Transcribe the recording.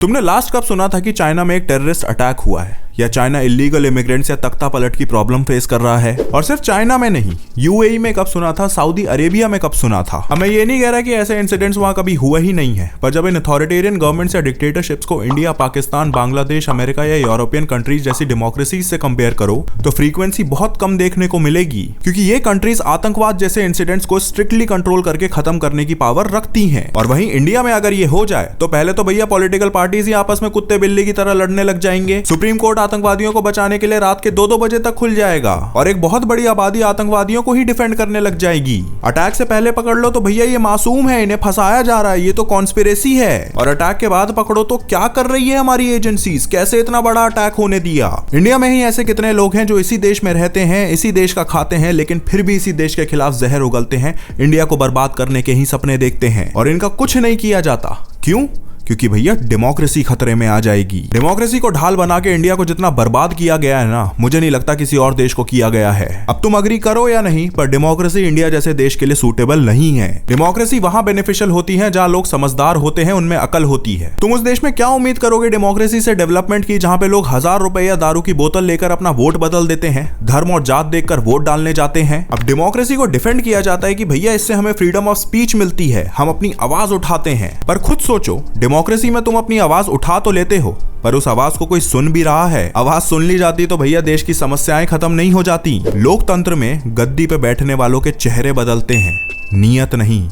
तुमने लास्ट कब सुना था कि चाइना में एक टेररिस्ट अटैक हुआ है या चाइना इलीगल इमिग्रेंट्स या तख्ता पलट की प्रॉब्लम फेस कर रहा है? और सिर्फ चाइना में नहीं, यूएई में कब सुना था, सऊदी अरेबिया में कब सुना था? हमें ये नहीं कह रहा कि ऐसे इंसिडेंट्स वहां कभी हुए ही नहीं है, पर जब इन अथॉरिटेरियन गवर्नमेंट्स या डिक्टेटरशिप्स को इंडिया, पाकिस्तान, बांग्लादेश, अमेरिका या यूरोपियन कंट्रीज जैसी डेमोक्रेसी से कंपेयर करो तो फ्रीक्वेंसी बहुत कम देखने को मिलेगी, क्योंकि ये कंट्रीज आतंकवाद जैसे इंसिडेंट्स को स्ट्रिक्टली कंट्रोल करके खत्म करने की पावर रखती हैं। और वहीं इंडिया में अगर ये हो जाए तो पहले तो भैया पॉलिटिकल पार्टीज ही आपस में कुत्ते बिल्ली की तरह लड़ने लग जाएंगे। सुप्रीम कोर्ट आतंकवादियों को बचाने के लिए रात के 2-2 बजे तक खुल जाएगा और एक बहुत बड़ी आबादी आतंकवादियों को ही डिफेंड करने लग जाएगी। अटैक से पहले पकड़ लो तो भैया ये मासूम है, इन्हें फंसाया जा रहा है, ये तो कॉन्स्पिरेसी है। और अटैक के बाद पकड़ो तो क्या कर रही है हमारी एजेंसीज, कैसे इतना बड़ा अटैक होने दिया? इंडिया में ही ऐसे कितने लोग हैं जो इसी देश में रहते हैं, इसी देश का खाते हैं, लेकिन फिर भी इसी देश के खिलाफ जहर उगलते हैं, इंडिया को बर्बाद करने के ही सपने देखते हैं और इनका कुछ नहीं किया जाता। क्यों? क्योंकि भैया डेमोक्रेसी खतरे में आ जाएगी। डेमोक्रेसी को ढाल बना के इंडिया को जितना बर्बाद किया गया है ना, मुझे नहीं लगता किसी और देश को किया गया है। अब तुम अग्री करो या नहीं, पर डेमोक्रेसी इंडिया जैसे देश के लिए सूटेबल नहीं है। डेमोक्रेसी वहां बेनिफिशियल होती है जहां लोग समझदार होते हैं, उनमें अकल होती है। तुम उस देश में क्या उम्मीद करोगे डेमोक्रेसी से डेवलपमेंट की, जहां पे लोग 1000 रुपए या दारू की बोतल लेकर अपना वोट बदल देते हैं, धर्म और जात देखकर वोट डालने जाते हैं। अब डेमोक्रेसी को डिफेंड किया जाता है कि भैया इससे हमें फ्रीडम ऑफ स्पीच मिलती है, हम अपनी आवाज उठाते हैं। पर खुद सोचो, डेमोक्रेसी में तुम अपनी आवाज उठा तो लेते हो, पर उस आवाज को कोई सुन भी रहा है? आवाज सुन ली जाती तो भैया देश की समस्याएं खत्म नहीं हो जाती। लोकतंत्र में गद्दी पे बैठने वालों के चेहरे बदलते हैं, नियत नहीं।